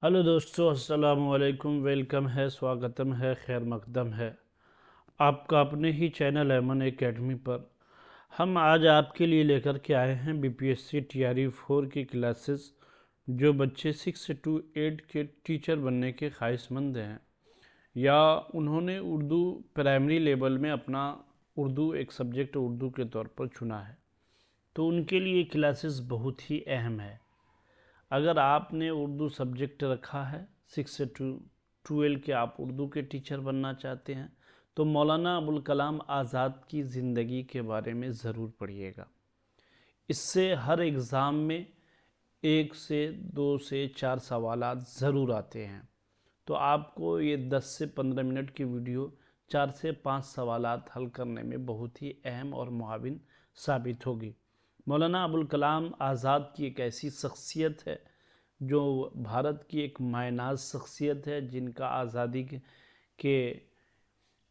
Hello दोस्तों, अस्सलाम वालेकुम। वेलकम है, स्वागतम है, खैर मकदम है आपका अपने ही चैनल एमन एकेडमी पर। हम आज आपके लिए लेकर के आए हैं बीपीएससी टीआरई 4 की क्लासेस, जो बच्चे 6 से 8 के टीचर बनने के ख्वाहिशमंद हैं या उन्होंने उर्दू प्राइमरी लेवल में अपना उर्दू एक सब्जेक्ट उर्दू के तौर पर चुना है, तो उनके लिए क्लासेस बहुत ही अहम है। अगर आपने उर्दू सब्जेक्ट रखा है 6 से 12 के, आप उर्दू के टीचर बनना चाहते हैं, तो मौलाना अबुल कलाम आज़ाद की ज़िंदगी के बारे में ज़रूर पढ़िएगा। इससे हर एग्ज़ाम में 1 से 2 से 4 सवालात ज़रूर आते हैं। तो आपको ये 10 से 15 मिनट की वीडियो 4 से 5 सवालात हल करने में बहुत ही अहम और मुआविन साबित होगी। मौलाना अबुल कलाम आज़ाद की एक ऐसी शख्सियत है जो भारत की एक मायनाज शख्सियत है, जिनका आज़ादी के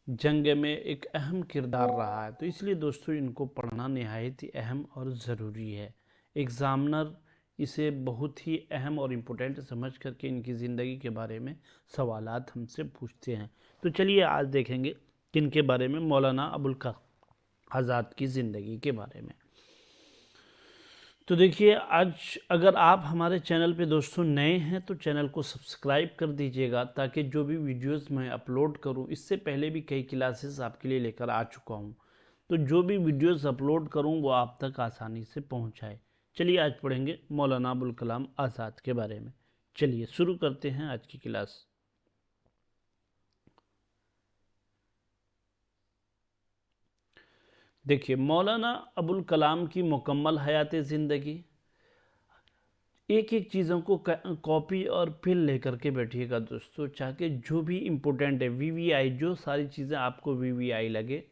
जंग में एक अहम किरदार रहा है। तो इसलिए दोस्तों, इनको पढ़ना नहायत ही अहम और ज़रूरी है। एग्ज़ामिनर इसे बहुत ही अहम और इम्पोर्टेंट समझ करके इनकी ज़िंदगी के बारे में सवालात हमसे पूछते हैं। तो चलिए आज देखेंगे किन के बारे में, मौलाना अबुल कलाम आज़ाद की ज़िंदगी के बारे में। तो देखिए, आज अगर आप हमारे चैनल पे दोस्तों नए हैं तो चैनल को सब्सक्राइब कर दीजिएगा, ताकि जो भी वीडियोस मैं अपलोड करूं, इससे पहले भी कई क्लासेस आपके लिए लेकर आ चुका हूं, तो जो भी वीडियोस अपलोड करूं वो आप तक आसानी से पहुंचाए। चलिए आज पढ़ेंगे मौलाना अबुल कलाम आज़ाद के बारे में। चलिए शुरू करते हैं आज की क्लास। देखिए, मौलाना अबुल कलाम की मुकम्मल हयात ज़िंदगी, एक एक चीज़ों को कॉपी और पेन लेकर के बैठिएगा दोस्तों, चाहे जो भी इम्पोर्टेंट है वीवीआई, जो सारी चीज़ें आपको वीवीआई लगे,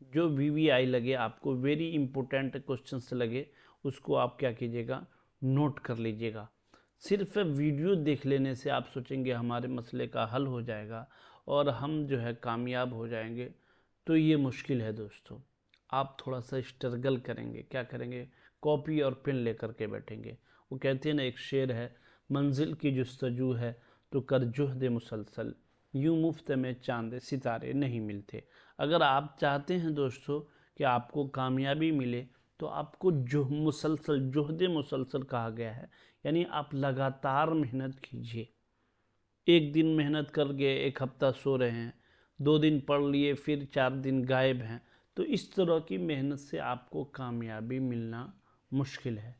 जो वीवीआई लगे, आपको वेरी इंपॉर्टेंट क्वेश्चंस लगे, उसको आप क्या कीजिएगा, नोट कर लीजिएगा। सिर्फ वीडियो देख लेने से आप सोचेंगे हमारे मसले का हल हो जाएगा और हम जो है कामयाब हो जाएंगे, तो ये मुश्किल है दोस्तों। आप थोड़ा सा स्ट्रगल करेंगे, क्या करेंगे, कॉपी और पेन लेकर के बैठेंगे। वो कहते हैं ना, एक शेर है, मंजिल की जुस्तजू है तो कर जुहद मुसलसल, यूँ मुफ्त में चांद सितारे नहीं मिलते। अगर आप चाहते हैं दोस्तों कि आपको कामयाबी मिले, तो आपको जुहद मुसलसल कहा गया है, यानी आप लगातार मेहनत कीजिए। एक दिन मेहनत कर गए, एक हफ्ता सो रहे हैं, 2 दिन पढ़ लिए, फिर 4 दिन गायब हैं, तो इस तरह की मेहनत से आपको कामयाबी मिलना मुश्किल है।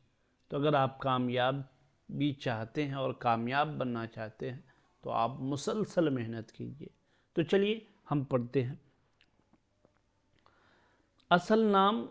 तो अगर आप कामयाब भी चाहते हैं और कामयाब बनना चाहते हैं, तो आप मुसलसल मेहनत कीजिए। तो चलिए हम पढ़ते हैं। असल नाम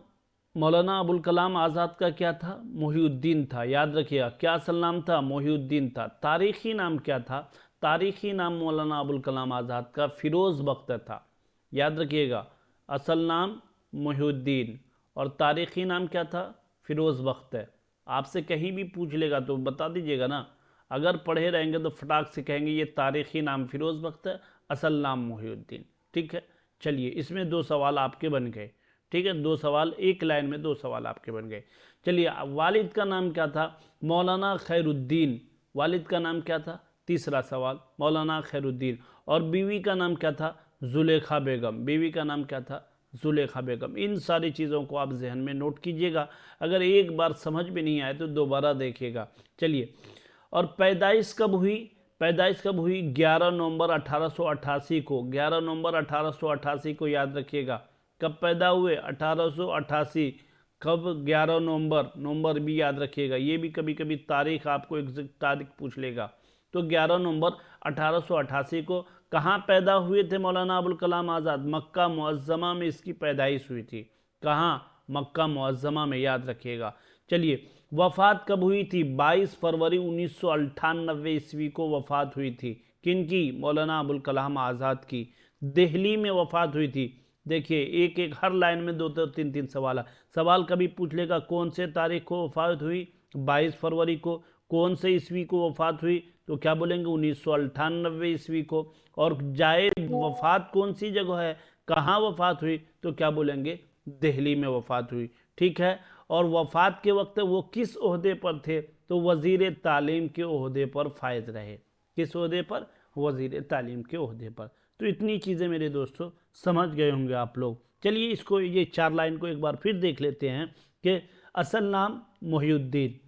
मौलाना अबुल कलाम आज़ाद का क्या था? मोहिउद्दीन था। याद रखिएगा, क्या असल नाम था? मोहिउद्दीन था। तारीख़ी नाम क्या था? तारीख़ी नाम मौलाना अबुल कलाम आज़ाद का फ़िरोज़ बख्तर था। याद रखिएगा, असल नाम मोहिउद्दीन और तारीख़ी नाम क्या था? फ़िरोज़ बख्तर। आपसे कहीं भी पूछ लेगा तो बता दीजिएगा ना। अगर पढ़े रहेंगे तो फटाक से कहेंगे ये तारीख़ी नाम फ़िरोज़ बख्तर, असल नाम मोहिउद्दीन। ठीक है, चलिए इसमें 2 सवाल आपके बन गए। ठीक है, 2 सवाल, एक लाइन में 2 सवाल आपके बन गए। चलिए, वालिद का नाम क्या था? मौलाना खैरुद्दीन। वालिद का नाम क्या था? तीसरा सवाल, मौलाना खैरुद्दीन। और बीवी का नाम क्या था? जुलेखा बेगम। बीवी का नाम क्या था? जुलेखा बेगम। इन सारी चीज़ों को आप जहन में नोट कीजिएगा। अगर एक बार समझ में नहीं आए तो दोबारा देखिएगा। चलिए, और पैदाइश कब हुई? पैदाइश कब हुई? 11 नवंबर 1888 को। 11 नवंबर 1888 को याद रखिएगा। कब पैदा हुए? 1888। कब? 11 नवंबर। नवंबर भी याद रखिएगा, ये भी कभी कभी तारीख आपको एग्जैक्ट तारीख पूछ लेगा। तो 11 नवंबर 1888 को कहाँ पैदा हुए थे मौलाना अबुल कलाम आज़ाद? मक्का मुअज्जमा में इसकी पैदाइश हुई थी। कहाँ? मक्का मुअज्जमा में, याद रखिएगा। चलिए, वफ़ात कब हुई थी? 22 फरवरी 1998 ईस्वी को वफ़ात हुई थी। किनकी? मौलाना अबुल कलाम आज़ाद की। दिल्ली में वफ़ात हुई थी। देखिए, एक एक हर लाइन में 2 3 3 सवाल है। सवाल कभी पूछ लेगा कौन से तारीख को वफ़ात हुई? 22 फरवरी को। कौन से ईस्वी को वफ़ात हुई? तो क्या बोलेंगे? 1998 ईस्वी को। और जायद वफ़ात कौन सी जगह है, कहाँ वफ़ात हुई? तो क्या बोलेंगे? दिल्ली में वफ़ात हुई। ठीक है, और वफ़ात के वक्त वो किस ओहदे पर थे? तो वज़ीर तालीम के ओहदे पर फायद रहे। किस ओहदे पर? वजीर तालीम के ओहदे पर। तो इतनी चीज़ें मेरे दोस्तों समझ गए होंगे आप लोग। चलिए इसको, ये 4 लाइन को एक बार फिर देख लेते हैं कि असल नाम मोहिउद्दीन,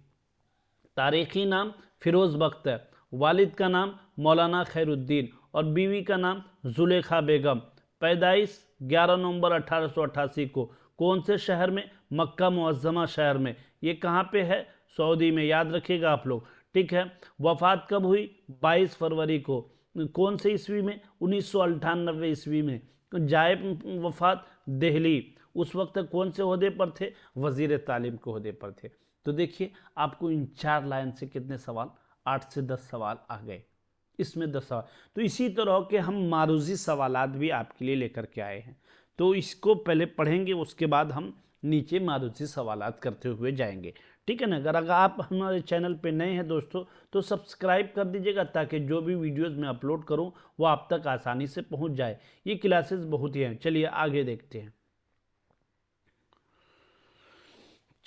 तारीखी नाम फिरोज़ बख्त है, वालिद का नाम मौलाना खैरुद्दीन और बीवी का नाम जुलेखा बेगम। पैदाइश 11 नवंबर 1888 को। कौन से शहर में? मक्का मुअज्जमा शहर में। ये कहाँ पे है? सऊदी में, याद रखिएगा आप लोग, ठीक है। वफ़ात कब हुई? 22 फरवरी को। कौन से ईस्वी में? 1998 ईस्वी में। जाए वफ़ात दिल्ली। उस वक्त कौन से ओहदे पर थे? वज़ीर तालीम के ओहदे पर थे। तो देखिए आपको इन 4 लाइन से कितने सवाल? 8 से 10 सवाल आ गए, इसमें 10 सवाल। तो इसी तरह के हम मारूजी सवालात भी आपके लिए लेकर के आए हैं, तो इसको पहले पढ़ेंगे, उसके बाद हम नीचे मारूजी सवालात करते हुए जाएंगे, ठीक है ना। अगर आप हमारे चैनल पे नए हैं दोस्तों तो सब्सक्राइब कर दीजिएगा, ताकि जो भी वीडियोज़ मैं अपलोड करूँ वो आप तक आसानी से पहुँच जाए। ये क्लासेस बहुत ही हैं। चलिए आगे देखते हैं।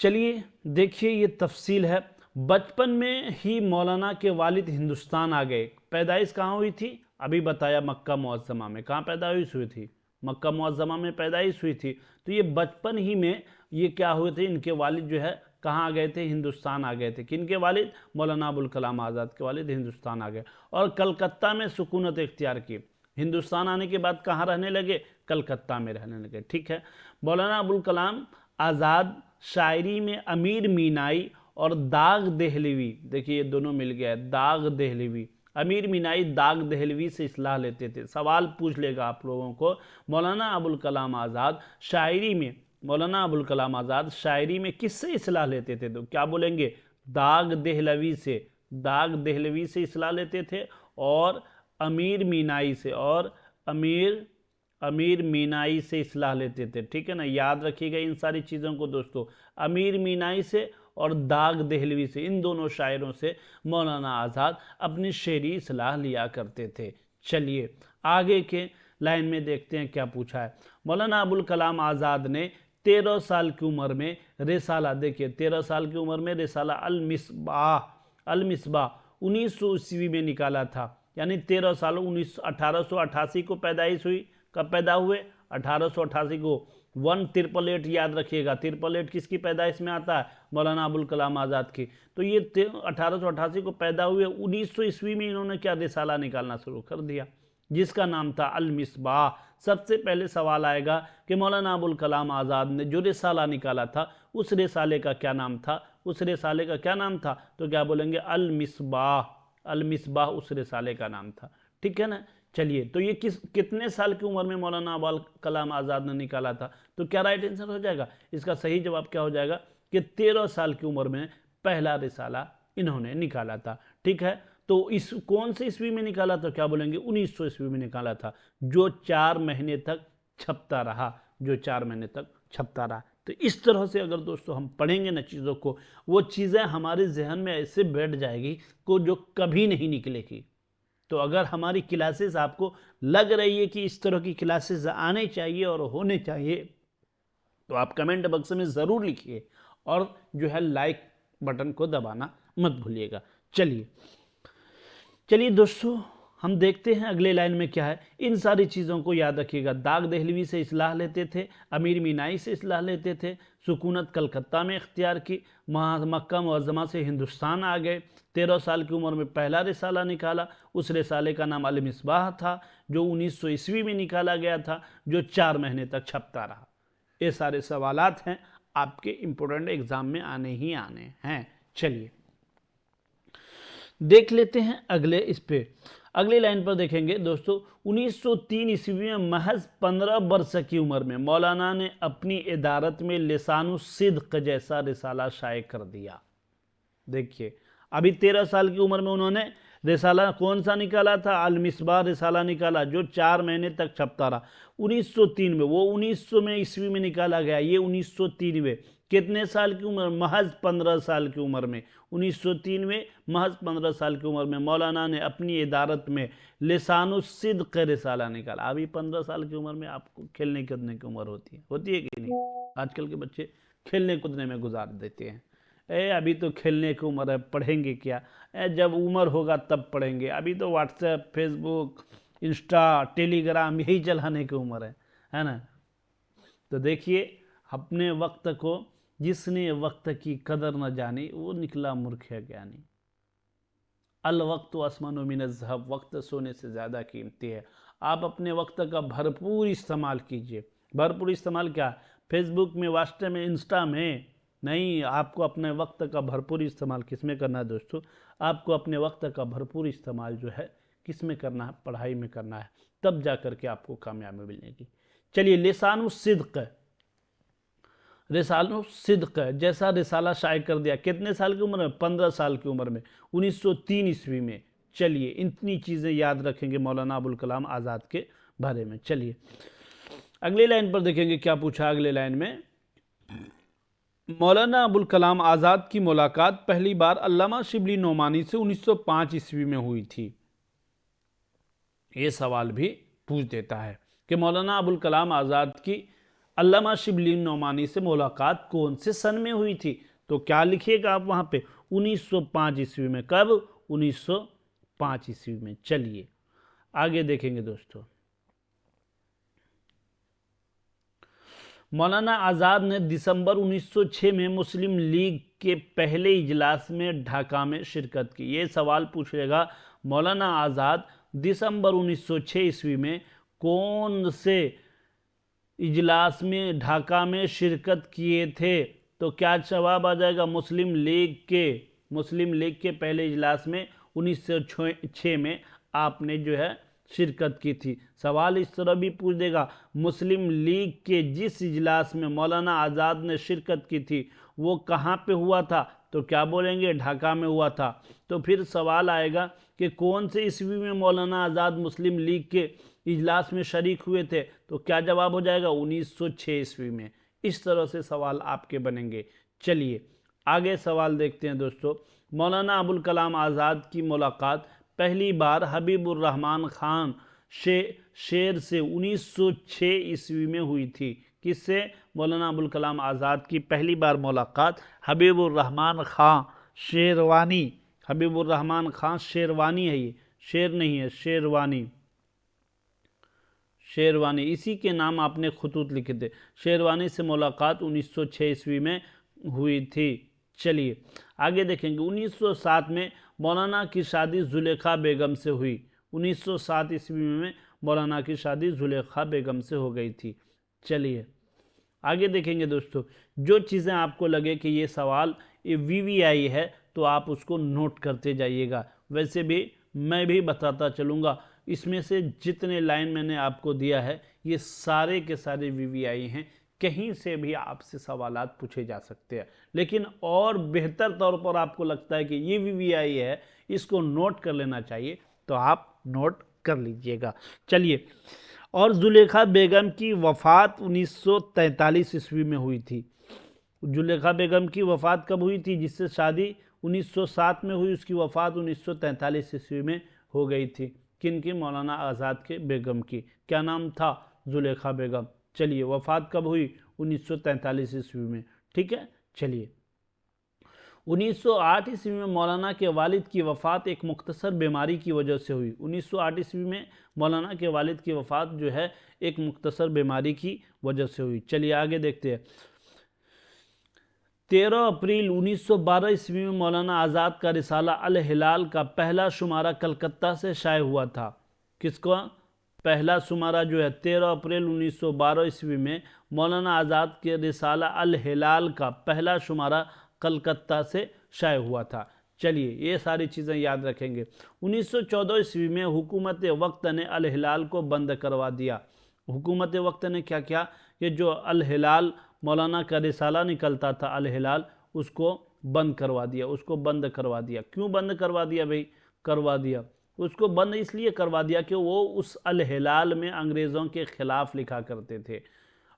चलिए देखिए, ये तफसील है। बचपन में ही मौलाना के वालिद हिंदुस्तान आ गए। पैदाइश कहाँ हुई थी? अभी बताया, मक्का मुअज्जमा में। कहाँ पैदाइश हुई थी? मक्का मुअज्जमा में पैदाइश हुई थी। तो ये बचपन ही में ये क्या हुए थे, इनके वालिद जो है कहाँ आ गए थे? हिंदुस्तान आ गए थे। किनके वालिद? मौलाना अबुल कलाम आज़ाद के वालिद हिंदुस्तान आ गए और कलकत्ता में सुकूनत इख्तियार की। हिंदुस्तान आने के बाद कहाँ रहने लगे? कलकत्ता में रहने लगे, ठीक है। मौलाना अबुल कलाम आज़ाद शायरी में अमीर मीनाई और दाग दहलवी, देखिए ये दोनों मिल गया है, दाग दहलवी। अमीर मीनाई दाग दहलवी से इस्लाह लेते थे। सवाल पूछ लेगा आप लोगों को, मौलाना अबुल कलाम आज़ाद शायरी में, मौलाना अबुल कलाम आज़ाद शायरी में किससे इस्लाह लेते थे? तो क्या बोलेंगे? दाग दहलवी से। दाग दहलवी से इस्लाह लेते थे और अमीर मीनाई से, और अमीर मीनाई से इस्लाह लेते थे, ठीक है ना। याद रखिएगा इन सारी चीज़ों को दोस्तों। अमीर मीनाई से और दाग दहलवी से, इन दोनों शायरों से मौलाना आज़ाद अपनी शेरी इस्लाह लिया करते थे। चलिए आगे के लाइन में देखते हैं क्या पूछा है। मौलाना अबुल कलाम आज़ाद ने 13 साल की उम्र में रिसाला, देखिए 13 साल की उम्र में रिसाला अल मिसबाह 1900 ईस्वी में निकाला था। यानी 13 साल, 1888 को पैदाइश हुई। कब पैदा हुए? 1888 को। 1888 याद रखिएगा। 888 किसकी पैदाइश में आता है? मौलाना अबुल कलाम आज़ाद की। तो ये 1888 को पैदा हुए। 1900 ईस्वी में इन्होंने क्या रिसाला निकालना शुरू कर दिया, जिसका नाम था अल मिसबाह। सबसे पहले सवाल आएगा कि मौलाना अबुल कलाम आज़ाद ने जो रिसाला निकाला था उस रिसाले का क्या नाम था? उस रिसाले का क्या नाम था? तो क्या बोलेंगे? अल मिसबाह। अल मिसबाह उस रिसाले का नाम था, ठीक है ना। चलिए, तो ये कितने साल की उम्र में मौलाना अबुल कलाम आज़ाद ने निकाला था? तो क्या राइट आंसर हो जाएगा? इसका सही जवाब क्या हो जाएगा कि 13 साल की उम्र में पहला रिसाला इन्होंने निकाला था, ठीक है। तो इस कौन से ईस्वी में निकाला था? क्या बोलेंगे? 1900 ईस्वी में निकाला था, जो 4 महीने तक छपता रहा, जो 4 महीने तक छपता रहा। तो इस तरह से अगर दोस्तों हम पढ़ेंगे ना चीज़ों को, वो चीज़ें हमारे जहन में ऐसे बैठ जाएगी को जो कभी नहीं निकलेगी। तो अगर हमारी क्लासेस आपको लग रही है कि इस तरह की क्लासेस आने चाहिए और होने चाहिए, तो आप कमेंट बॉक्स में ज़रूर लिखिए और जो है लाइक बटन को दबाना मत भूलिएगा। चलिए दोस्तों, हम देखते हैं अगले लाइन में क्या है। इन सारी चीज़ों को याद रखिएगा। दाग दहलवी से इस्लाह लेते थे, अमीर मीनाई से इस्लाह लेते थे, सुकूनत कलकत्ता में इख्तियार की, मक्का मुअज्जमा से हिंदुस्तान आ गए, 13 साल की उम्र में पहला रिसाला निकाला। उस रिसाले का नाम अल मिसबाह था, जो 1900 ईस्वी में निकाला गया था, जो 4 महीने तक छपता रहा। ये सारे सवालात हैं, आपके इम्पोर्टेंट एग्जाम में आने ही आने हैं। चलिए देख लेते हैं अगले इस पे। अगली लाइन पर देखेंगे दोस्तों, 1903 ईस्वी में महज 15 वर्ष की उम्र में मौलाना ने अपनी इदारत में लिसानु सिद्क जैसा रिसाला शाये कर दिया। देखिए अभी 13 साल की उम्र में उन्होंने रिसाला कौन सा निकाला था? अल मिसबाह रिसाला निकाला, जो 4 महीने तक छपता रहा। 1903 में, वो 1900 में ईस्वी में निकाला गया, ये 1903 में। कितने साल की उम्र? महज 15 साल की उम्र में। 1903 में महज 15 साल की उम्र में मौलाना ने अपनी इदारत में लिसानु सिद्क रिसाला निकाला। अभी 15 साल की उम्र में आपको खेलने कूदने की उम्र होती है कि नहीं? आजकल के बच्चे खेलने कूदने में गुजार देते हैं, अभी तो खेलने की उम्र है, पढ़ेंगे क्या, जब उम्र होगा तब पढ़ेंगे, अभी तो व्हाट्सएप, फेसबुक, इंस्टा, टेलीग्राम यही चलाने की उम्र है ना। तो देखिए, अपने वक्त को जिसने वक्त की कदर न जानी वो निकला मूर्ख है ज्ञानी। अल वक्त असमन मिन ज़हब, वक्त सोने से ज़्यादा कीमती है। आप अपने वक्त का भरपूर इस्तेमाल कीजिए। भरपूर इस्तेमाल क्या, फेसबुक में, व्हाट्सएप में, इंस्टा में नहीं, आपको अपने वक्त का भरपूर इस्तेमाल किस में करना है दोस्तों, आपको अपने वक्त का भरपूर इस्तेमाल जो है किस में करना है, पढ़ाई में करना है, तब जा कर के आपको कामयाबी मिलेगी। चलिए, लिसानु सिद्क, रिसालो सिद्क जैसा रिसाला शाये कर दिया, कितने साल की उम्र में, 15 साल की उम्र में, 1903 ईस्वी में। चलिए, इतनी चीज़ें याद रखेंगे मौलाना अबुल कलाम आज़ाद के बारे में। चलिए अगली लाइन पर देखेंगे क्या पूछा अगले लाइन में। मौलाना अबुल कलाम आज़ाद की मुलाकात पहली बार अल्लामा शिबली नोमानी से 1905 ईस्वी में हुई थी। ये सवाल भी पूछ देता है कि मौलाना अबुल कलाम आज़ाद की अल्लामा शिबली नोमानी से मुलाकात कौन से सन में हुई थी, तो क्या लिखिएगा आप वहाँ पे, 1905 ईस्वी में। कब, 1905 ईस्वी में। चलिए आगे देखेंगे दोस्तों। मौलाना आज़ाद ने दिसंबर 1906 में मुस्लिम लीग के पहले इजलास में ढाका में शिरकत की। ये सवाल पूछेगा, मौलाना आज़ाद दिसंबर 1906 ईस्वी में कौन से इजलास में ढाका में शिरकत किए थे, तो क्या जवाब आ जाएगा, मुस्लिम लीग के पहले इजलास में 1906 में आपने जो है शिरकत की थी। सवाल इस तरह भी पूछ देगा, मुस्लिम लीग के जिस इजलास में मौलाना आज़ाद ने शिरकत की थी वो कहाँ पे हुआ था, तो क्या बोलेंगे, ढाका में हुआ था। तो फिर सवाल आएगा कि कौन से ईस्वी में मौलाना आज़ाद मुस्लिम लीग के इजलास में शरीक हुए थे, तो क्या जवाब हो जाएगा, 1906 ईस्वी में। इस तरह से सवाल आपके बनेंगे। चलिए आगे सवाल देखते हैं दोस्तों। मौलाना अबुल कलाम आज़ाद की मुलाकात पहली बार हबीबुर रहमान खान शेर से 1906 ईस्वी में हुई थी। किससे, मौलाना अबुल कलाम आज़ाद की पहली बार मुलाकात हबीबुर रहमान खान शेरवानी, हबीबुर रहमान खान शेरवानी है, ये शेर नहीं है, शेरवानी इसी के नाम आपने खतूत लिखे थे। शेरवानी से मुलाकात 1906 ईस्वी में हुई थी। चलिए आगे देखेंगे। 1907 में मौलाना की शादी जुलेखा बेगम से हुई। 1907 ईस्वी में मौलाना की शादी जुलेखा बेगम से हो गई थी। चलिए आगे देखेंगे दोस्तों। जो चीज़ें आपको लगे कि ये सवाल ये VVI है तो आप उसको नोट करते जाइएगा। वैसे भी मैं भी बताता चलूँगा, इसमें से जितने लाइन मैंने आपको दिया है ये सारे के सारे VVI हैं, कहीं से भी आपसे सवालात पूछे जा सकते हैं। लेकिन और बेहतर तौर पर आपको लगता है कि ये VVI है, इसको नोट कर लेना चाहिए, तो आप नोट कर लीजिएगा। चलिए, और जुलेखा बेगम की वफ़ात 1943 ईस्वी में हुई थी। जुलेखा बेगम की वफ़ात कब हुई थी, जिससे शादी 1907 में हुई, उसकी वफ़ात 1943 ईस्वी में हो गई थी। किन की, मौलाना आज़ाद के बेगम की। क्या नाम था, जुलेखा बेगम। चलिए वफ़ात कब हुई, 1943 ईस्वी में। ठीक है। चलिए 1908 ईस्वी में मौलाना के वालिद की वफ़ात एक मुख्तसर बीमारी की वजह से हुई। 1908 ईस्वी में मौलाना के वालिद की वफ़ात जो है एक मुख्तसर बीमारी की वजह से हुई। चलिए आगे देखते हैं। 13 अप्रैल 1912 ईस्वी में मौलाना आज़ाद का रिसाला अल हिलाल का पहला शुमारा कलकत्ता से शाये हुआ था। किसका पहला शुमारा जो है, 13 अप्रैल 1912 ईस्वी में मौलाना आज़ाद के रिसाला अल हिलाल का पहला शुमारा कलकत्ता से शाये हुआ था। चलिए ये सारी चीज़ें याद रखेंगे। 1914 ईस्वी में हुकूमत वक्त ने अल हिलाल को बंद करवा दिया। हुकूमत वक्त ने क्या किया, ये जो अल हिलाल मौलाना का रिसाला निकलता था अल हिलाल, उसको बंद करवा दिया। क्यों बंद करवा दिया भाई, करवा दिया उसको बंद इसलिए करवा दिया कि वो उस अल हिलाल में अंग्रेज़ों के ख़िलाफ़ लिखा करते थे,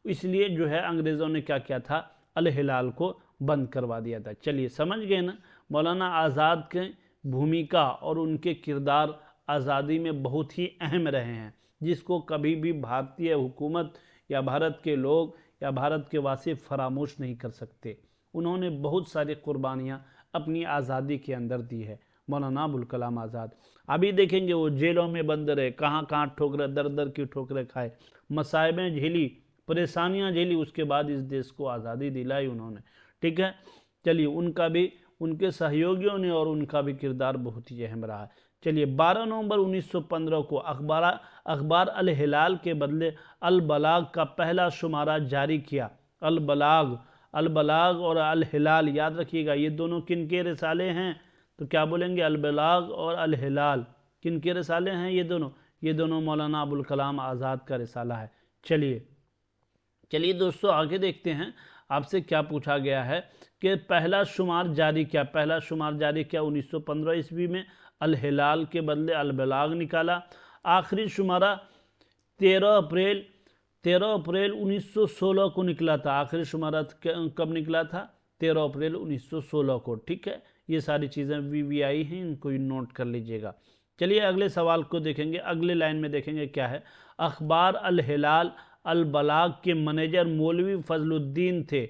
इसलिए जो है अंग्रेज़ों ने क्या किया था, अल हिलाल को बंद करवा दिया था। चलिए समझ गए ना, मौलाना आज़ाद के भूमिका और उनके किरदार आज़ादी में बहुत ही अहम रहे हैं, जिसको कभी भी भारतीय हुकूमत या भारत के लोग या भारत के वासी फरामोश नहीं कर सकते। उन्होंने बहुत सारी कुर्बानियाँ अपनी आज़ादी के अंदर दी है, मौलाना अबुल कलाम आज़ाद। अभी देखेंगे वो जेलों में बंद रहे, कहाँ कहाँ ठोकरें, दर दर की ठोकरें खाए, मसाइबें झेली, परेशानियाँ झेली, उसके बाद इस देश को आज़ादी दिलाई उन्होंने। ठीक है, चलिए उनका भी, उनके सहयोगियों ने और उनका भी किरदार बहुत ही अहम रहा है। चलिए 12 नवंबर 1915 को अखबार अल हिलाल के बदले अल बलाग का पहला शुमारा जारी किया। अल बलाग और अल हिलाल, याद रखिएगा ये दोनों किनके रिसाले हैं, तो क्या बोलेंगे, अल बलाग और अल हिलाल किनके रिसाले हैं, ये दोनों मौलाना अबुल कलाम आज़ाद का रिसाला है। चलिए दोस्तों आगे देखते हैं, आपसे क्या पूछा गया है कि पहला शुमार जारी किया 1915 ईस्वी में, अल हिलाल के बदले अल बलाग निकाला। आखिरी शुमारा 13 अप्रैल 1916 को निकला था। आखिरी शुमारा कब निकला था, 13 अप्रैल 1916 को। ठीक है, ये सारी चीज़ें VVI हैं, इनको नोट कर लीजिएगा। चलिए अगले सवाल को देखेंगे, अगले लाइन में देखेंगे क्या है। अखबार अल हिलाल अल बलाग के मैनेजर मौलवी फजलुद्दीन थे।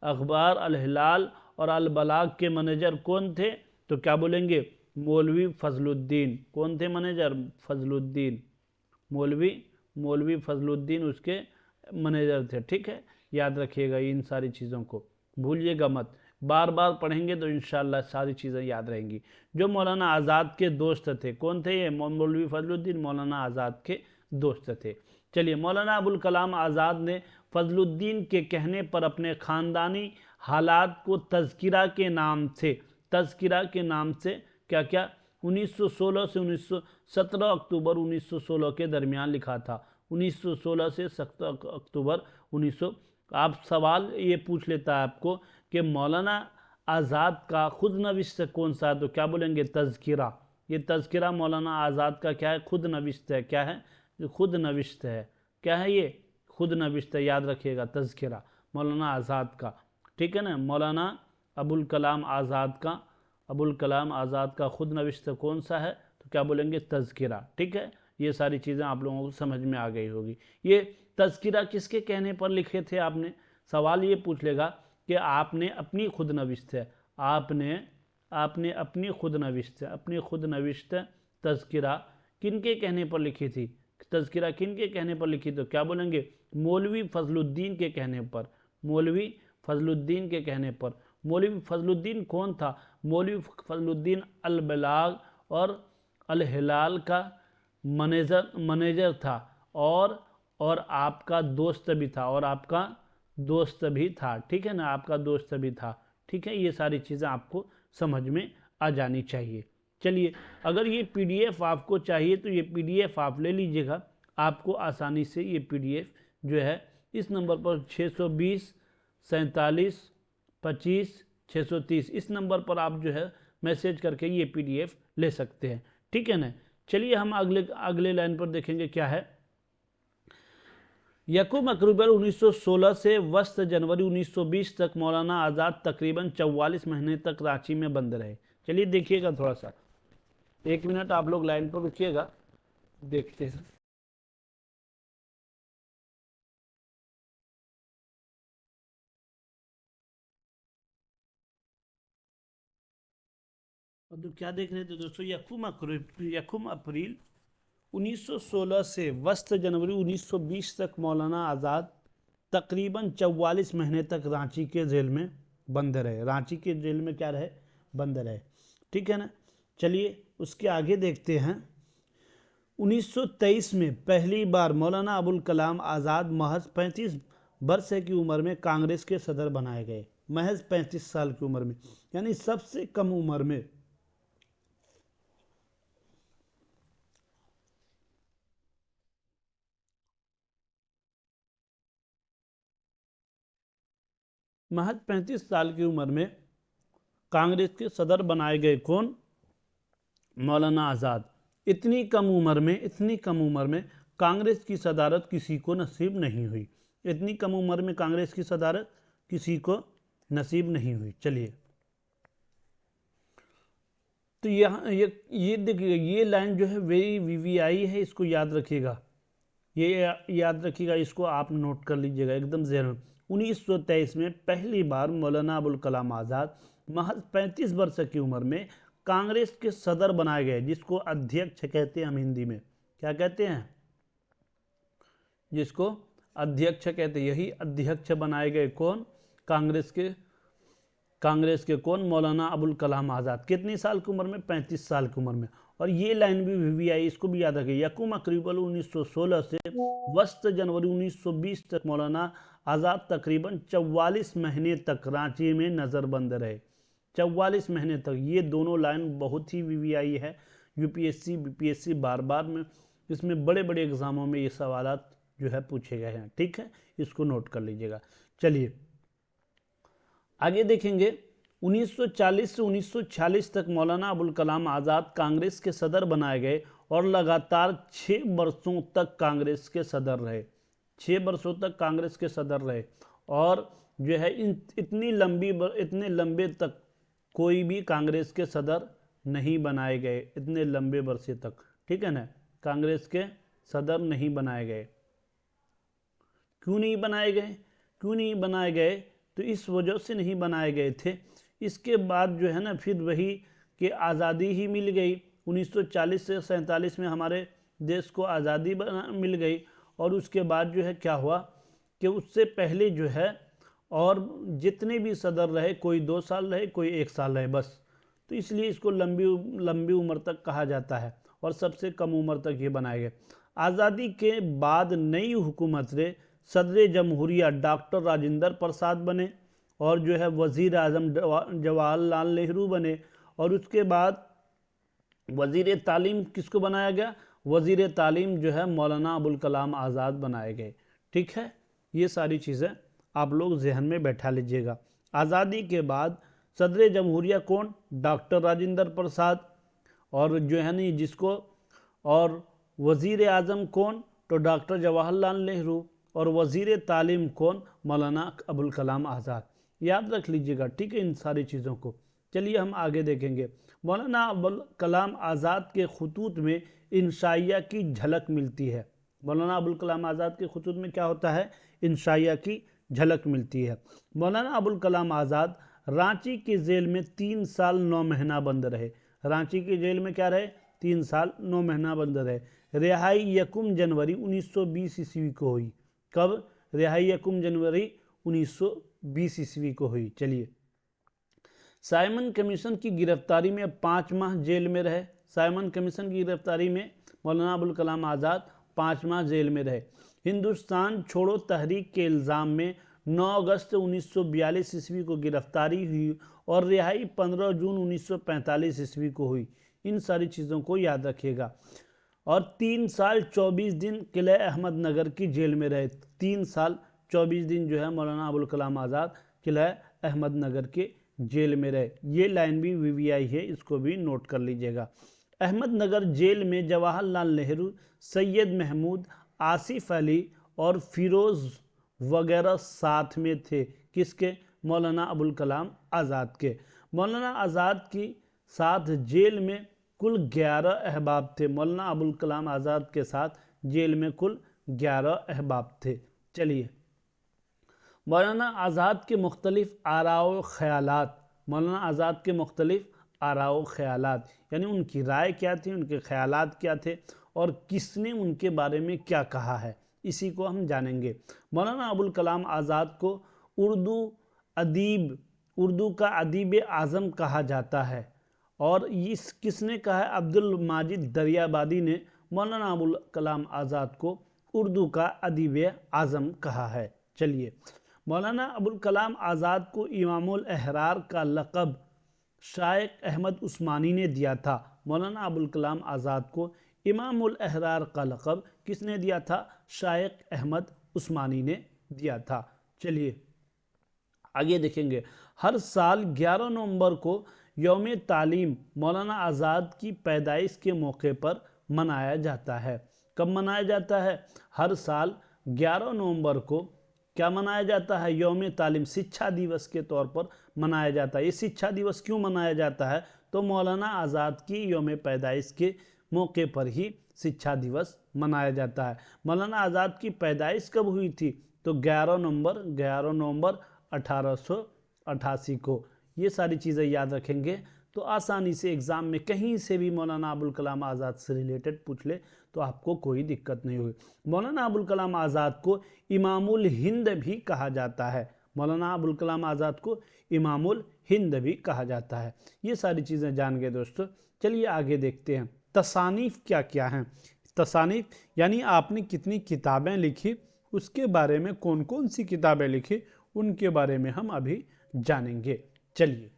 अखबार अल हिलाल और अल बलाग के मैनेजर कौन थे, तो क्या बोलेंगे, मौलवी फजलुद्दीन। कौन थे मैनेजर, फजलुद्दीन, मौलवी फजलुद्दीन उसके मैनेजर थे। ठीक है, याद रखिएगा इन सारी चीज़ों को, भूलिएगा मत, बार बार पढ़ेंगे तो इंशाल्लाह सारी चीज़ें याद रहेंगी। जो मौलाना आज़ाद के दोस्त थे, कौन थे ये, मौलवी फजलुद्दीन मौलाना आज़ाद के दोस्त थे। चलिए मौलाना अबुल कलाम आज़ाद ने फजलुद्दीन के कहने पर अपने ख़ानदानी हालात को तज़किरा के नाम से क्या क्या 1916 से 17 अक्टूबर 1916 के दरमियान लिखा था। 1916 से 17 अक्टूबर 1900। आप सवाल ये पूछ लेता है आपको कि मौलाना आज़ाद का खुद नविश्त कौन सा है, तो क्या बोलेंगे, तज़किरा। ये तज़किरा मौलाना आज़ाद का क्या है, खुद नविश्त है। क्या है, खुद नविश्त है। क्या है ये, खुद नविश्त है, याद रखिएगा, तज़किरा मौलाना आज़ाद का। ठीक है ना, मौलाना अबुल कलाम आज़ाद का खुद नविश्त कौन सा है, तो क्या बोलेंगे, तज़किरा। ठीक है, ये सारी चीज़ें आप लोगों को समझ में आ गई होगी। ये तज़किरा किसके कहने पर लिखे थे, आपने सवाल ये पूछ लेगा कि आपने अपनी खुद नविश्त है, आपने अपनी खुद नविश्त तज़किरा किनके कहने पर लिखी थी, तज़किरा किनके कहने पर लिखी, तो क्या बोलेंगे, मौलवी फजलुद्दीन के कहने पर। मौलवी फजलुद्दीन कौन था, मौलवी फजलुद्दीन अल बलाग और अल हिलाल का मैनेजर था, और आपका दोस्त भी था। ठीक है ना, आपका दोस्त भी था। ठीक है, ये सारी चीज़ें आपको समझ में आ जानी चाहिए। चलिए अगर ये PDF आपको चाहिए तो ये PDF आप ले लीजिएगा, आपको आसानी से ये PDF जो है इस नंबर पर 620 47 25 630 इस नंबर पर आप जो है मैसेज करके ये PDF ले सकते हैं। ठीक है ना, चलिए हम अगले लाइन पर देखेंगे क्या है। यकूम अक्टूबर 1916 से वस्त जनवरी 1920 तक मौलाना आज़ाद तकरीबन 44 महीने तक रांची में बंद रहे। चलिए देखिएगा, थोड़ा सा 1 मिनट आप लोग लाइन पर रुकिएगा, देखते हैं। तो क्या देख रहे थे दोस्तों, यकूम अप्रैल 1916 से वस्त जनवरी 1920 तक मौलाना आज़ाद तकरीबन 44 महीने तक रांची के जेल में बंद रहे। रांची के जेल में क्या रहे, बंद रहे। ठीक है ना, चलिए उसके आगे देखते हैं। 1923 में पहली बार मौलाना अबुल कलाम आज़ाद महज 35 वर्ष की उम्र में कांग्रेस के सदर बनाए गए। महज 35 साल की उम्र में, यानी सबसे कम उम्र में। महज 35 साल की उम्र में कांग्रेस के सदर बनाए गए। कौन, मौलाना आज़ाद। इतनी कम उम्र में कांग्रेस की सदारत किसी को नसीब नहीं हुई। इतनी कम उम्र में कांग्रेस की सदारत किसी को नसीब नहीं हुई। चलिए तो यहाँ ये देखिए, ये लाइन जो है वेरी VVI है, इसको याद रखिएगा, ये याद रखिएगा, इसको आप नोट कर लीजिएगा एकदम ज़हन में। 1923 में पहली बार मौलाना अबुल कलाम आज़ाद महज 35 वर्ष की उम्र में कांग्रेस के सदर बनाए गए, जिसको अध्यक्ष कहते हैं हम हिंदी में। क्या कहते हैं? जिसको अध्यक्ष कहते हैं। यही अध्यक्ष बनाए गए कौन? कांग्रेस के कौन? मौलाना अबुल कलाम आज़ाद। कितनी साल की उम्र में? 35 साल की उम्र में। और ये लाइन भी वीवीआई, इसको भी याद रखिए। यकुम अक्टूबर 1916 से वस्त जनवरी 1920 तक मौलाना आज़ाद तकरीबन 44 महीने तक रांची में नज़रबंद रहे। 44 महीने तक। ये दोनों लाइन बहुत ही वीवीआई है। यूपीएससी बीपीएससी बार बार में इसमें बड़े बड़े एग्जामों में ये सवालात जो है पूछे गए हैं। ठीक है, इसको नोट कर लीजिएगा। चलिए आगे देखेंगे। 1940 से 1946 तक मौलाना अबुल कलाम आज़ाद कांग्रेस के सदर बनाए गए और लगातार 6 वर्षों तक कांग्रेस के सदर रहे। 6 वर्षों तक कांग्रेस के सदर रहे। और जो है इतने लंबे तक कोई भी कांग्रेस के सदर नहीं बनाए गए, इतने लंबे वर्षे तक। ठीक है ना, कांग्रेस के सदर नहीं बनाए गए। क्यों नहीं बनाए गए? क्यों नहीं बनाए गए? तो इस वजह से नहीं बनाए गए थे। इसके बाद जो है ना फिर वही कि आज़ादी ही मिल गई। 1940 से 47 में हमारे देश को आज़ादी मिल गई। और उसके बाद जो है क्या हुआ कि उससे पहले जो है और जितने भी सदर रहे, कोई 2 साल रहे, कोई 1 साल रहे बस। तो इसलिए इसको लंबी उम्र तक कहा जाता है। और सबसे कम उम्र तक ये बनाए गए। आज़ादी के बाद नई हुकूमत ने सदर जमहूरिया डॉक्टर राजेंद्र प्रसाद बने और जो है वज़ीर आज़म जवाहरलाल नेहरू बने। और उसके बाद वज़ीर तालीम किसको बनाया गया? वज़ीर तालीम जो है मौलाना अबुल कलाम आज़ाद बनाए गए। ठीक है, ये सारी चीज़ें आप लोग जहन में बैठा लीजिएगा। आज़ादी के बाद सदर जमहूरिया कौन? डॉक्टर राजेंद्र प्रसाद। और जो है नहीं जिसको, और वज़ीर आज़म कौन? तो डॉक्टर जवाहरलाल नेहरू। और वज़ीर तालीम कौन? मौलाना अबुल कलाम आज़ाद। याद रख लीजिएगा। ठीक है, इन सारी चीज़ों को। चलिए हम आगे देखेंगे। मौलाना अबुल कलाम आज़ाद के खतूत में इंशाइया की झलक मिलती है। मौलाना अबुल कलाम आज़ाद के खतूत में क्या होता है? इंशाइया की झलक मिलती है। मौलाना अबुल कलाम आज़ाद रांची की जेल में 3 साल 9 महीना बंद रहे। रांची की जेल में क्या रहे? 3 साल 9 महीना बंद रहे। रिहाई यकुम जनवरी 1920 ईस्वी को हुई। कब? रिहाई यकुम जनवरी 1920 ईस्वी को हुई। चलिए, साइमन कमीशन की गिरफ्तारी में 5 माह जेल में रहे। साइमन कमीशन की गिरफ्तारी में मौलाना अबुल कलाम आज़ाद 5 माह जेल में रहे। हिंदुस्तान छोड़ो तहरीक के इल्ज़ाम में 9 अगस्त 1942 ईस्वी को गिरफ्तारी हुई और रिहाई 15 जून 1945 ईस्वी को हुई। इन सारी चीज़ों को याद रखिएगा। और 3 साल 24 दिन किले अहमदनगर की जेल में रहे। 3 साल 24 दिन जो है मौलाना अबुल कलाम आज़ाद किले अहमदनगर के जेल में रहे। ये लाइन भी वीवीआई है, इसको भी नोट कर लीजिएगा। अहमदनगर जेल में जवाहरलाल नेहरू, सैयद महमूद, आसिफ अली और फिरोज़ वगैरह साथ में थे। किसके? मौलाना अबुल कलाम आज़ाद के। मौलाना आज़ाद की साथ जेल में कुल 11 अहबाब थे। मौलाना अबुल कलाम आज़ाद के साथ जेल में कुल 11 अहबाब थे। चलिए, मौलाना आज़ाद के मुख्तलिफ आराओ ख़यालात। मौलाना आज़ाद के मुख्तलिफ आराओ ख़यालात यानी उनकी राय क्या थी, उनके ख़यालात क्या थे और किसने उनके बारे में क्या कहा है, इसी को हम जानेंगे। मौलाना अबुल कलाम आज़ाद को उर्दू का अदीब आज़म कहा जाता है। और इस किसने कहा है? अब्दुल माजिद दरियाबादी ने मौलाना अबुल कलाम आज़ाद को उर्दू का अदीब आज़म कहा है। चलिए, मौलाना अबुल कलाम आज़ाद को इमामुल अहरार का लक़ब शाइख अहमद उस्मानी ने दिया था। मौलाना अबुल कलाम आज़ाद को इमामुल अहरार का लक़ब किसने दिया था? शाइख अहमद उस्मानी ने दिया था। चलिए आगे देखेंगे। हर साल 11 नवंबर को यौम तालीम मौलाना आज़ाद की पैदाइश के मौके पर मनाया जाता है। कब मनाया जाता है? हर साल 11 नवंबर को क्या मनाया जाता है? यौम तालीम, शिक्षा दिवस के तौर पर मनाया जाता है। ये शिक्षा दिवस क्यों मनाया जाता है? तो मौलाना आज़ाद की यौम पैदाइश के मौके पर ही शिक्षा दिवस मनाया जाता है। मौलाना आज़ाद की पैदाइश कब हुई थी? तो 11 नवंबर 1888 को। ये सारी चीज़ें याद रखेंगे तो आसानी से एग्ज़ाम में कहीं से भी मौलाना अबुल कलाम आज़ाद से रिलेटेड पूछ ले तो आपको कोई दिक्कत नहीं होगी। मौलाना अबुल कलाम आज़ाद को इमामुल हिंद भी कहा जाता है। मौलाना अबुल कलाम आज़ाद को इमामुल हिंद भी कहा जाता है। ये सारी चीज़ें जान गए दोस्तों। चलिए आगे देखते हैं तसानीफ़ क्या क्या हैं। तसानीफ़ यानी आपने कितनी किताबें लिखी, उसके बारे में कौन कौन सी किताबें लिखी उनके बारे में हम अभी जानेंगे। चलिए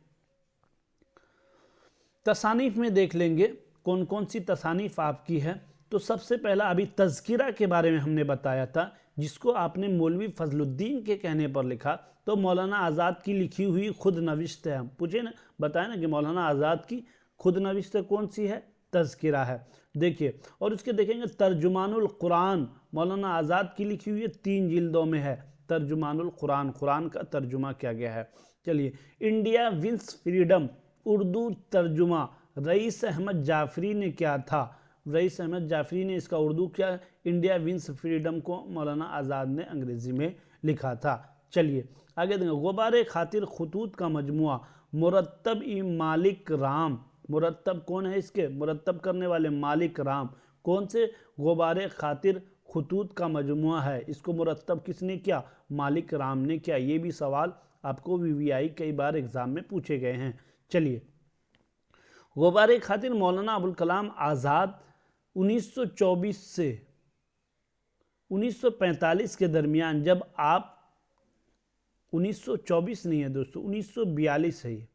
तसानीफ़ में देख लेंगे कौन कौन सी तसानीफ़ आपकी है। तो सबसे पहला अभी तज़किरा के बारे में हमने बताया था, जिसको आपने मौलवी फजलुद्दीन के कहने पर लिखा। तो मौलाना आज़ाद की लिखी हुई खुद नविश्त है। हम पूछे ना, बताए ना कि मौलाना आज़ाद की खुद नविश्त कौन सी है, तज़किरा है। देखिए और उसके देखेंगे तर्जुमानुल कुरान मौलाना आज़ाद की लिखी हुई 3 जिल्दों में है। तर्जुमानुल कुरान, कुरान का तर्जुमा किया गया है। चलिए इंडिया विंस फ्रीडम उर्दू तर्जुमा रईस अहमद जाफरी ने किया था। रईस अहमद जाफरी ने इसका उर्दू किया। इंडिया विंस फ्रीडम को मौलाना आज़ाद ने अंग्रेज़ी में लिखा था। चलिए आगे देखें गुबारे खातिर खतूत का मजमुआ मुरत्तब ई मालिक राम। मुरत्तब कौन है इसके, मुरत्तब करने वाले मालिक राम। कौन से, गुबारे खातिर खतूत का मजमुआ है, इसको मुरत्तब किसने किया, मालिक राम ने किया। ये भी सवाल आपको वीवीआई कई बार एग्जाम में पूछे गए हैं। चलिए गुबारे खातिर मौलाना अबुल कलाम आज़ाद 1924 से 1945 के दरमियान, जब आप 1924 नहीं है दोस्तों, 1942 है ये,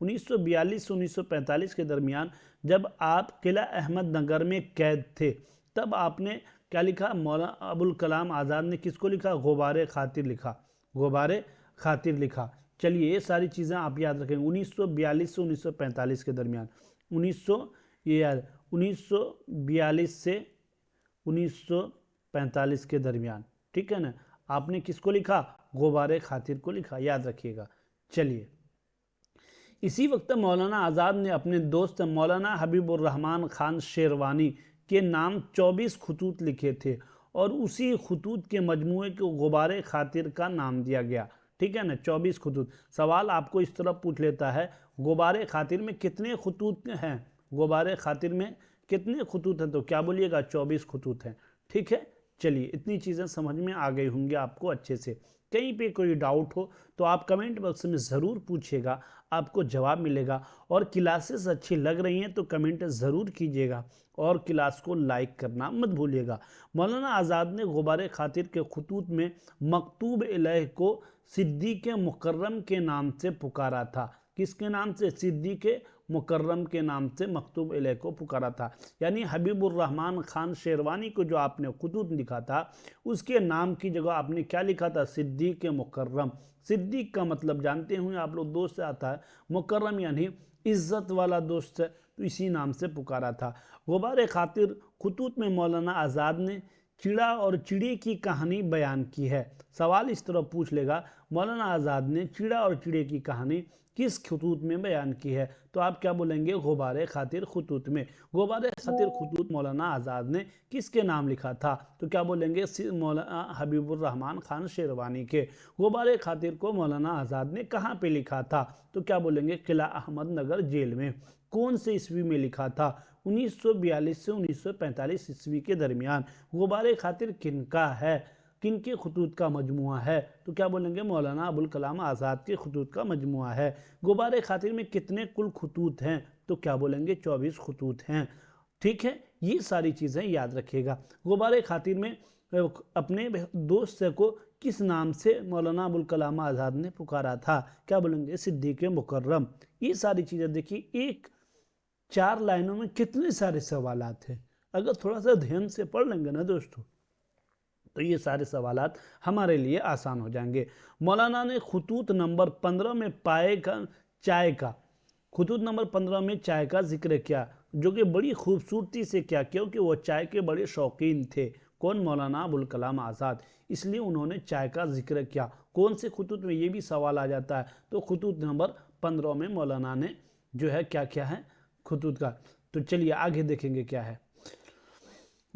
1942 से 1945 के दरमियान जब आप किला अहमद नगर में कैद थे, तब आपने क्या लिखा, मौलाना अबुल कलाम आज़ाद ने किसको लिखा, गुबारे खातिर लिखा, गुबारे खातिर लिखा। चलिए ये सारी चीज़ें आप याद रखेंगे। 1942 से 1945 के दरमियान, 1942 से 1945 के दरमियान, ठीक है ना, आपने किसको लिखा, गुबारे खातिर को लिखा, याद रखिएगा। चलिए इसी वक्त मौलाना आज़ाद ने अपने दोस्त मौलाना हबीबुर रहमान खान शेरवानी के नाम 24 खतूत लिखे थे और उसी खतूत के मजमूए को गुबारे खातिर का नाम दिया गया, ठीक है ना, 24 खतूत। सवाल आपको इस तरह पूछ लेता है गुबारे खातिर में कितने खतूत हैं, गुबारे खातिर में कितने खतूत हैं, तो क्या बोलिएगा, 24 खतूत हैं, ठीक है। चलिए इतनी चीज़ें समझ में आ गई होंगी आपको अच्छे से। कहीं पे कोई डाउट हो तो आप कमेंट बॉक्स में ज़रूर पूछिएगा, आपको जवाब मिलेगा। और क्लासेस अच्छी लग रही हैं तो कमेंट ज़रूर कीजिएगा और क्लास को लाइक करना मत भूलिएगा। मौलाना आज़ाद ने गुबारे खातिर के खतूत में मकतूब इलैह को सिद्दीक़ मुकर्रम के नाम से पुकारा था। किसके नाम से, सिद्दीक़ मुकर्रम के नाम से मकतूब इलैह को पुकारा था। यानी हबीबुर रहमान खान शेरवानी को जो आपने खतूत लिखा था उसके नाम की जगह आपने क्या लिखा था, सिद्दीक़ मुकर्रम। सिद्दीक़ का मतलब जानते होंगे आप लोग, दोस्त से आता है, मुकर्रम यानी इज्जत वाला दोस्त है, तो इसी नाम से पुकारा था। गुबारे खातिर खतूत में मौलाना आज़ाद ने चिड़ा और चिड़ी की कहानी बयान की है। सवाल इस तरह पूछ लेगा, मौलाना आज़ाद ने चिड़ा और चिड़ी की कहानी किस खतूत में बयान की है, तो आप क्या बोलेंगे, गुबारे खातिर खतूत में। गुबारे खातिर खतूत मौलाना आज़ाद ने किसके नाम लिखा था, तो क्या बोलेंगे, मौलाना हबीबुर रहमान खान शेरवानी के। गुबारे खातिर को मौलाना आज़ाद ने कहाँ पे लिखा था, तो क्या बोलेंगे, किला अहमद नगर जेल में। कौन से ईस्वी में लिखा था, 1942 से 1945 ईस्वी के दरमियान। गुबारे खातिर किनका है, किनके खतूत का मजमुआ है, तो क्या बोलेंगे, मौलाना अबुल कलाम आज़ाद के खतूत का मजमुआ है। गुबारे खातिर में कितने कुल खतूत हैं, तो क्या बोलेंगे, 24 खतूत हैं, ठीक है। ये सारी चीज़ें याद रखिएगा। गुबारे खातिर में अपने दोस्त को किस नाम से मौलाना अबुल कलाम आज़ाद ने पुकारा था, क्या बोलेंगे, सिद्दीक़ मुकर्रम। ये सारी चीज़ें देखिए, एक 4 लाइनों में कितने सारे सवालात हैं, अगर थोड़ा सा ध्यान से पढ़ लेंगे ना दोस्तों तो ये सारे सवालात हमारे लिए आसान हो जाएंगे। मौलाना ने खतूत नंबर 15 में चाय का, खतूत नंबर 15 में चाय का जिक्र किया, जो कि बड़ी खूबसूरती से किया, क्योंकि वो चाय के बड़े शौकीन थे। कौन, मौलाना अबुल कलाम आज़ाद, इसलिए उन्होंने चाय का जिक्र किया। कौन से खतूत में, ये भी सवाल आ जाता है। तो खतूत नंबर 15 में मौलाना ने जो है क्या क्या है खतूत का। तो चलिए आगे देखेंगे क्या है।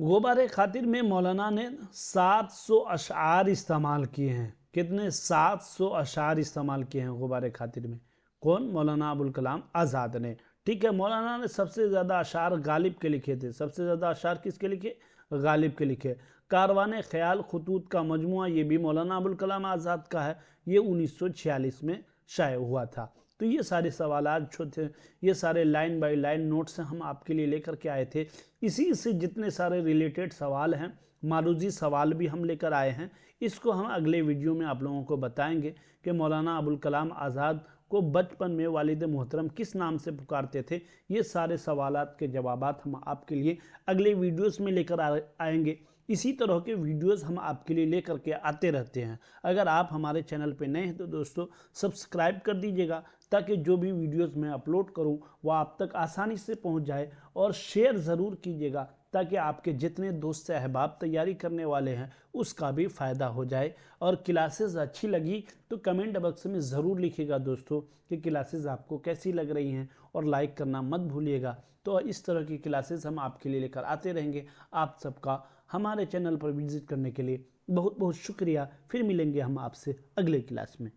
गुबारे खातिर में मौलाना ने 700 अशार इस्तेमाल किए हैं। कितने? 700 अशार इस्तेमाल किए हैं गुबारे खातिर में। कौन? मौलाना अबुल कलाम आज़ाद ने। ठीक है, मौलाना ने सबसे ज़्यादा अशार गालिब के लिखे थे। सबसे ज़्यादा अशार किसके लिखे? गालिब के लिखे। कारवान ख्याल खतूत का मजमुआ, ये भी मौलाना अबुल कलाम आज़ाद का है। ये 1946 में शाये हुआ था। तो ये सारे सवालात जो थे, ये सारे लाइन बाय लाइन नोट्स हम आपके लिए लेकर के आए थे। इसी से जितने सारे रिलेटेड सवाल हैं, मारूजी सवाल भी हम लेकर आए हैं। इसको हम अगले वीडियो में आप लोगों को बताएंगे कि मौलाना अबुल कलाम आज़ाद को बचपन में वालिद मोहतरम किस नाम से पुकारते थे। ये सारे सवालात के जवाबात हम आपके लिए अगले वीडियोस में लेकर आएंगे। इसी तरह के वीडियोस हम आपके लिए लेकर के आते रहते हैं। अगर आप हमारे चैनल पे नए हैं तो दोस्तों सब्सक्राइब कर दीजिएगा, ताकि जो भी वीडियोस मैं अपलोड करूं वो आप तक आसानी से पहुंच जाए। और शेयर ज़रूर कीजिएगा, ताकि आपके जितने दोस्त अहबाब तैयारी करने वाले हैं उसका भी फ़ायदा हो जाए। और क्लासेस अच्छी लगी तो कमेंट बॉक्स में ज़रूर लिखिएगा दोस्तों कि क्लासेस आपको कैसी लग रही हैं, और लाइक करना मत भूलिएगा। तो इस तरह की क्लासेस हम आपके लिए लेकर आते रहेंगे। आप सबका हमारे चैनल पर विजिट करने के लिए बहुत बहुत शुक्रिया। फिर मिलेंगे हम आपसे अगले क्लास में।